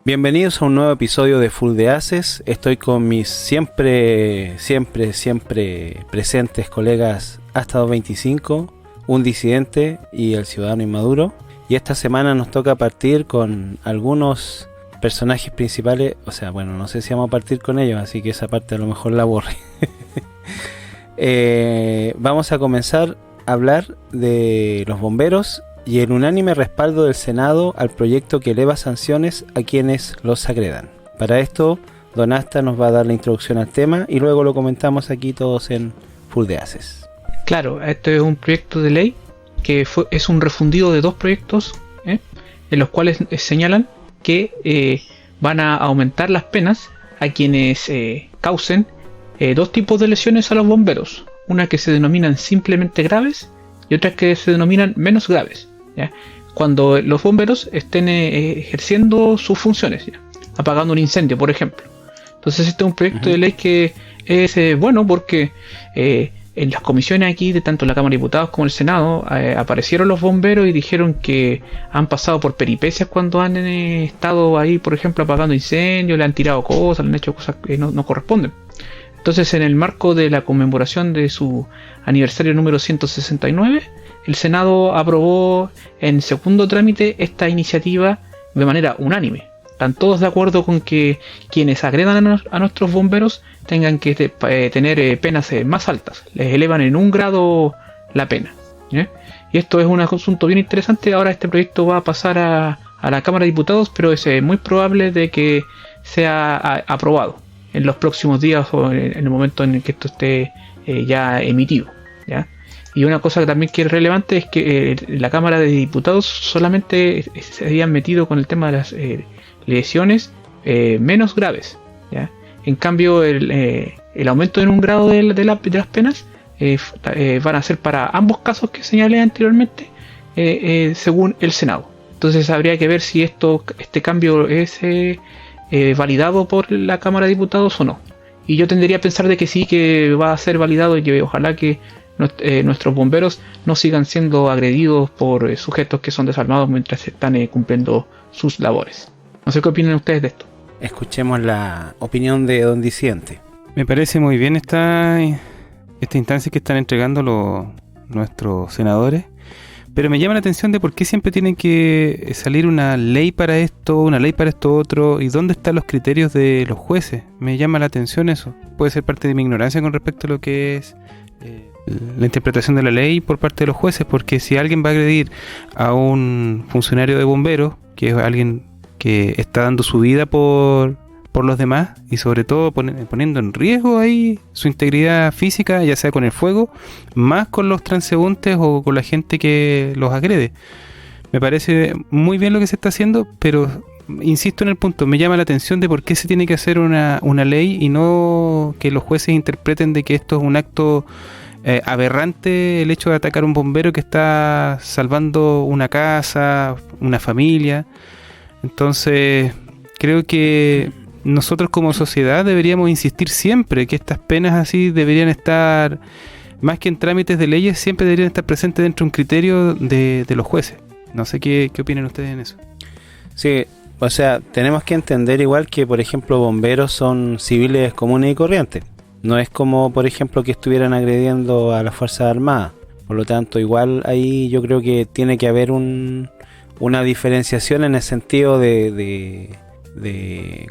Bienvenidos a un nuevo episodio de Full de Haces. Estoy con mis siempre presentes colegas Hasta 225, un disidente y el ciudadano inmaduro. Y esta semana nos toca partir con algunos personajes principales. O sea, bueno, no sé si vamos a partir con ellos, así que esa parte a lo mejor la borre. Vamos a comenzar a hablar de los bomberos y el unánime respaldo del Senado al proyecto que eleva sanciones a quienes los agredan. Para esto, Don Asta nos va a dar la introducción al tema y luego lo comentamos aquí todos en Full de Haces. Claro, esto es un proyecto de ley que es un refundido de dos proyectos en los cuales señalan que van a aumentar las penas a quienes causen dos tipos de lesiones a los bomberos. Una que se denominan simplemente graves y otras que se denominan menos graves, ¿ya? Cuando los bomberos estén ejerciendo sus funciones, ¿ya? Apagando un incendio, por ejemplo. Entonces este es un proyecto de ley que es bueno porque en las comisiones aquí de tanto la Cámara de Diputados como el Senado aparecieron los bomberos y dijeron que han pasado por peripecias cuando han estado ahí, por ejemplo, apagando incendios, le han tirado cosas, le han hecho cosas que no corresponden. Entonces, en el marco de la conmemoración de su aniversario número 169, el Senado aprobó en segundo trámite esta iniciativa de manera unánime. Están todos de acuerdo con que quienes agredan a nuestros bomberos tengan que tener penas más altas. Les elevan en 1 grado la pena, ¿eh? Y esto es un asunto bien interesante. Ahora este proyecto va a pasar a la Cámara de Diputados, pero es muy probable de que sea aprobado en los próximos días o en el momento en el que esto esté ya emitido, ¿ya? Y una cosa también que es relevante es que la Cámara de Diputados solamente se habían metido con el tema de las lesiones menos graves, ¿ya? En cambio el aumento en 1 grado de las penas van a ser para ambos casos que señalé anteriormente, según el Senado. Entonces habría que ver si este cambio es validado por la Cámara de Diputados o no. Y yo tendería a pensar de que sí, que va a ser validado y que ojalá que nuestros bomberos no sigan siendo agredidos por sujetos que son desarmados mientras están cumpliendo sus labores. No sé qué opinan ustedes de esto. Escuchemos la opinión de Don Disidente. Me parece muy bien esta instancia que están entregando nuestros senadores, pero me llama la atención de por qué siempre tienen que salir una ley para esto, una ley para esto otro, y dónde están los criterios de los jueces. Me llama la atención eso. Puede ser parte de mi ignorancia con respecto a lo que es la interpretación de la ley por parte de los jueces, porque si alguien va a agredir a un funcionario de bomberos, que es alguien que está dando su vida por los demás y sobre todo poniendo en riesgo ahí su integridad física, ya sea con el fuego, más con los transeúntes o con la gente que los agrede. Me parece muy bien lo que se está haciendo, pero insisto en el punto, me llama la atención de por qué se tiene que hacer una ley y no que los jueces interpreten de que esto es un acto aberrante, el hecho de atacar a un bombero que está salvando una casa, una familia. Entonces creo que nosotros como sociedad deberíamos insistir siempre que estas penas así deberían estar, más que en trámites de leyes, siempre deberían estar presentes dentro de un criterio de los jueces. No sé qué opinan ustedes en eso. Sí, o sea, tenemos que entender igual que, por ejemplo, bomberos son civiles comunes y corrientes. No es como, por ejemplo, que estuvieran agrediendo a las Fuerzas Armadas. Por lo tanto, igual ahí yo creo que tiene que haber una diferenciación en el sentido de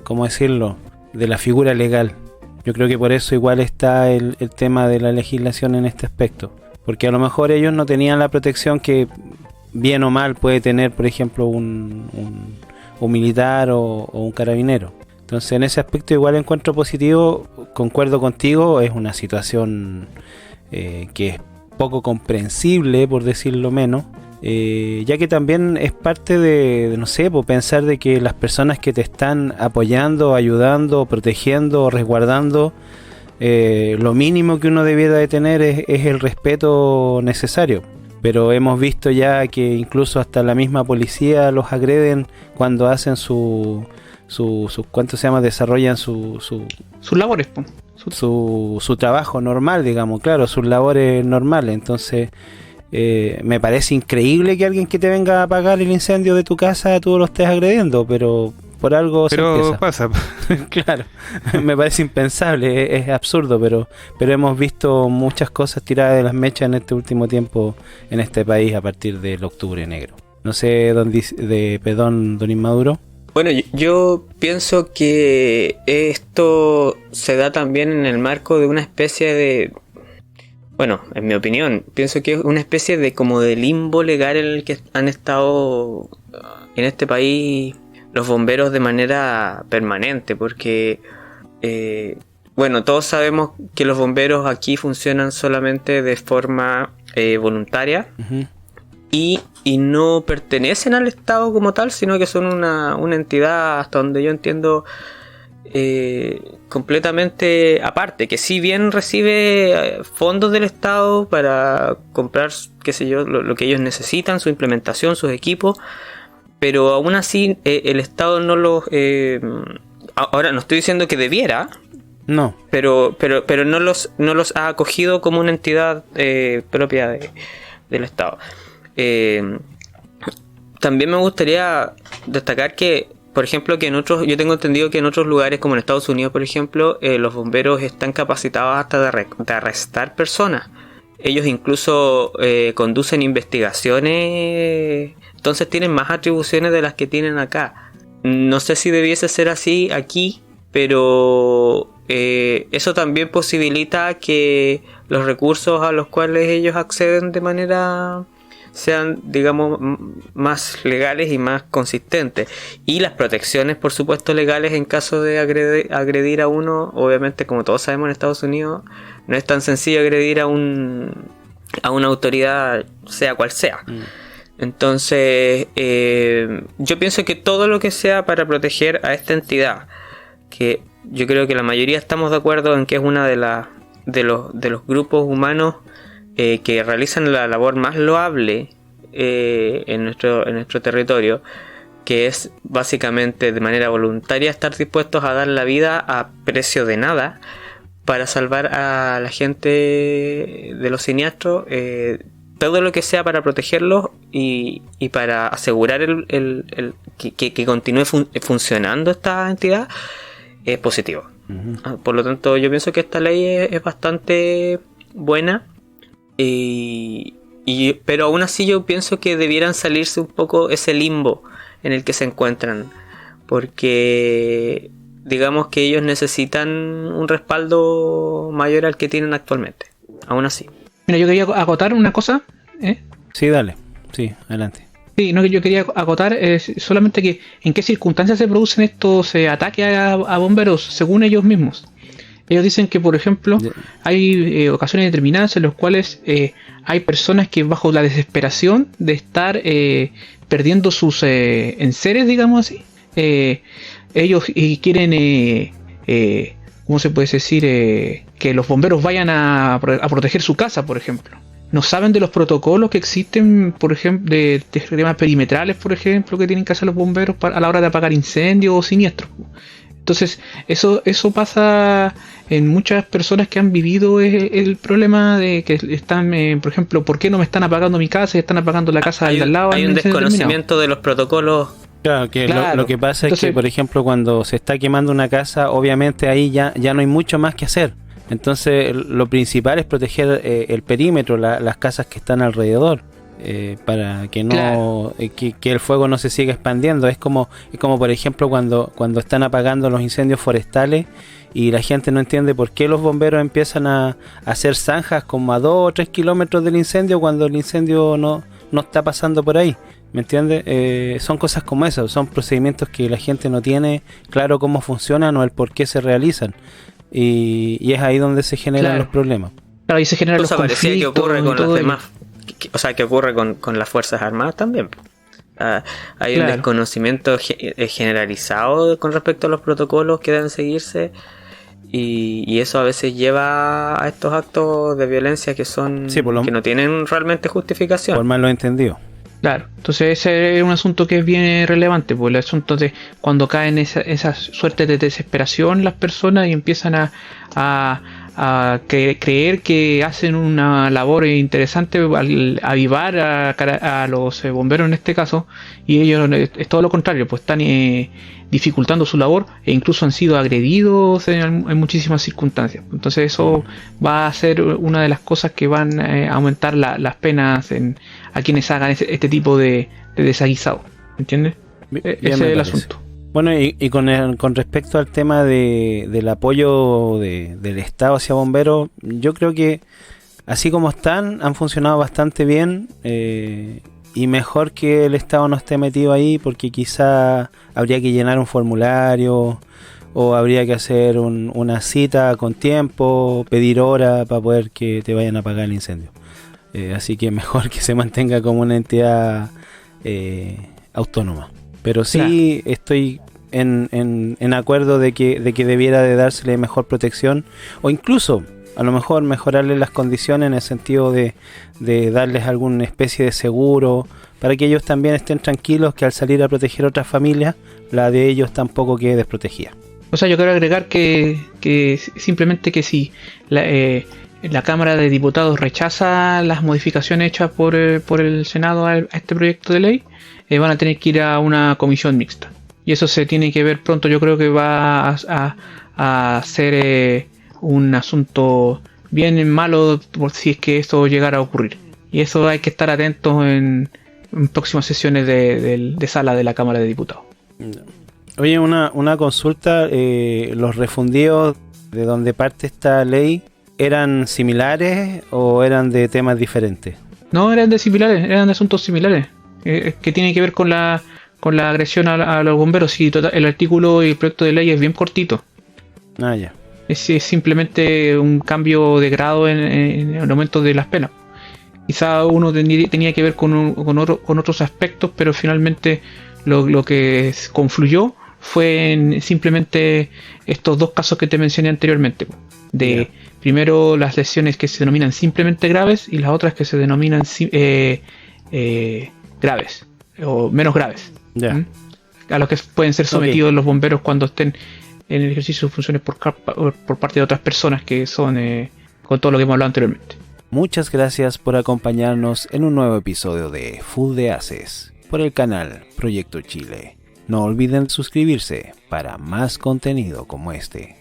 ¿cómo decirlo?, de la figura legal. Yo creo que por eso igual está el tema de la legislación en este aspecto, porque a lo mejor ellos no tenían la protección que bien o mal puede tener, por ejemplo, un militar o un carabinero. Entonces en ese aspecto igual encuentro positivo, concuerdo contigo, es una situación que es poco comprensible, por decirlo menos, ya que también es parte de no sé, por pensar de que las personas que te están apoyando, ayudando, protegiendo, resguardando, lo mínimo que uno debiera de tener es el respeto necesario. Pero hemos visto ya que incluso hasta la misma policía los agreden cuando hacen ¿cuánto se llama? Desarrollan sus labores, su trabajo normal, digamos, claro, sus labores normales. Entonces me parece increíble que alguien que te venga a apagar el incendio de tu casa tú lo estés agrediendo, pero por algo se Pero empieza. pasa. Claro, me parece impensable, es absurdo, pero hemos visto muchas cosas tiradas de las mechas en este último tiempo en este país a partir del octubre negro. No sé, don Inmaduro. Bueno, yo pienso que esto se da también en el marco de una especie de... Bueno, en mi opinión, pienso que es una especie de como de limbo legal en el que han estado en este país los bomberos de manera permanente, porque bueno, todos sabemos que los bomberos aquí funcionan solamente de forma voluntaria. Uh-huh. Y no pertenecen al Estado como tal, sino que son una entidad, hasta donde yo entiendo, completamente aparte, que si bien recibe fondos del Estado para comprar, qué sé yo, lo que ellos necesitan, su implementación, sus equipos, pero aún así el Estado no los... ahora no estoy diciendo que debiera, No. pero no los ha acogido como una entidad propia del Estado. También me gustaría destacar que, por ejemplo, que yo tengo entendido que en otros lugares, como en Estados Unidos, por ejemplo, los bomberos están capacitados hasta de arrestar personas. Ellos incluso conducen investigaciones, entonces tienen más atribuciones de las que tienen acá. No sé si debiese ser así aquí, pero eso también posibilita que los recursos a los cuales ellos acceden de manera... sean, digamos, más legales y más consistentes, y las protecciones, por supuesto, legales en caso de agredir a uno. Obviamente, como todos sabemos, en Estados Unidos no es tan sencillo agredir a una autoridad, sea cual sea. Entonces yo pienso que todo lo que sea para proteger a esta entidad, que yo creo que la mayoría estamos de acuerdo en que es una de los grupos humanos que realizan la labor más loable en nuestro territorio, que es básicamente de manera voluntaria estar dispuestos a dar la vida a precio de nada para salvar a la gente de los siniestros, todo lo que sea para protegerlos y para asegurar que continúe funcionando esta entidad, es positivo. Uh-huh. Por lo tanto, yo pienso que esta ley es bastante buena. Pero aún así yo pienso que debieran salirse un poco ese limbo en el que se encuentran, porque digamos que ellos necesitan un respaldo mayor al que tienen actualmente. Aún así. Mira, yo quería acotar una cosa. Sí, dale. Sí, adelante. Sí, no, que yo quería acotar solamente que en qué circunstancias se producen estos ataques a bomberos, según ellos mismos. Ellos dicen que, por ejemplo, hay ocasiones determinadas en las cuales hay personas que, bajo la desesperación de estar perdiendo sus enseres, digamos así, ellos quieren, ¿cómo se puede decir? Que los bomberos vayan a proteger su casa, por ejemplo. No saben de los protocolos que existen, por ejemplo, de temas perimetrales, por ejemplo, que tienen que hacer los bomberos a la hora de apagar incendios o siniestros. Entonces, eso pasa en muchas personas que han vivido el problema de que están, por ejemplo, ¿por qué no me están apagando mi casa y están apagando la casa del lado? Hay un desconocimiento de los protocolos. Claro, lo que pasa es que, por ejemplo, cuando se está quemando una casa, obviamente ahí ya no hay mucho más que hacer. Entonces, lo principal es proteger el perímetro, las casas que están alrededor. Para que no que el fuego no se siga expandiendo. Es como por ejemplo cuando están apagando los incendios forestales y la gente no entiende por qué los bomberos empiezan a hacer zanjas como a 2 o 3 kilómetros del incendio cuando el incendio no está pasando por ahí. ¿Me entiendes? Son cosas como esas, son procedimientos que la gente no tiene claro cómo funcionan o el por qué se realizan, y es ahí donde se generan los problemas. Claro, y se generan los conflictos. Que ocurre con los demás. O sea, que ocurre con las Fuerzas Armadas también. Hay un desconocimiento generalizado con respecto a los protocolos que deben seguirse, y eso a veces lleva a estos actos de violencia que que no tienen realmente justificación. Por mal lo entendido. Claro, entonces ese es un asunto que es bien relevante, pues el asunto de cuando caen esa suerte de desesperación las personas y empiezan a creer que hacen una labor interesante al avivar a los bomberos en este caso, y ellos es todo lo contrario, pues están dificultando su labor e incluso han sido agredidos en muchísimas circunstancias. Entonces eso va a ser una de las cosas que van a aumentar las penas a quienes hagan este tipo de desaguisado, ¿entiendes? Ese es el asunto. Bueno, y con respecto al tema del apoyo del Estado hacia bomberos, yo creo que así como han funcionado bastante bien, y mejor que el Estado no esté metido ahí, porque quizá habría que llenar un formulario o habría que hacer una cita con tiempo, pedir hora para poder que te vayan a apagar el incendio. Así que mejor que se mantenga como una entidad autónoma. Pero sí estoy en acuerdo de que debiera de dársele mejor protección, o incluso a lo mejor mejorarle las condiciones en el sentido de darles alguna especie de seguro para que ellos también estén tranquilos que al salir a proteger a otras familias, la de ellos tampoco quede desprotegida. O sea, yo quiero agregar que simplemente que si la Cámara de Diputados rechaza las modificaciones hechas por el Senado a este proyecto de ley, van a tener que ir a una comisión mixta. Y eso se tiene que ver pronto. Yo creo que va a ser un asunto bien malo por si es que esto llegara a ocurrir. Y eso hay que estar atentos en próximas sesiones de sala de la Cámara de Diputados. Oye, una consulta. ¿Los refundidos de donde parte esta ley eran similares o eran de temas diferentes? No, eran de asuntos similares. Que tiene que ver con la agresión a los bomberos. Sí, el artículo y el proyecto de ley es bien cortito. Ah, ya. Es simplemente un cambio de grado en el aumento de las penas. Quizá uno tenía que ver con otros aspectos, pero finalmente lo que confluyó fue en simplemente estos dos casos que te mencioné anteriormente. Primero las lesiones que se denominan simplemente graves y las otras que se denominan graves o menos graves. A los que pueden ser sometidos los bomberos cuando estén en el ejercicio de funciones por parte de otras personas que son con todo lo que hemos hablado anteriormente. Muchas gracias por acompañarnos en un nuevo episodio de Full de Haces por el canal Proyecto Chile. No olviden suscribirse para más contenido como este.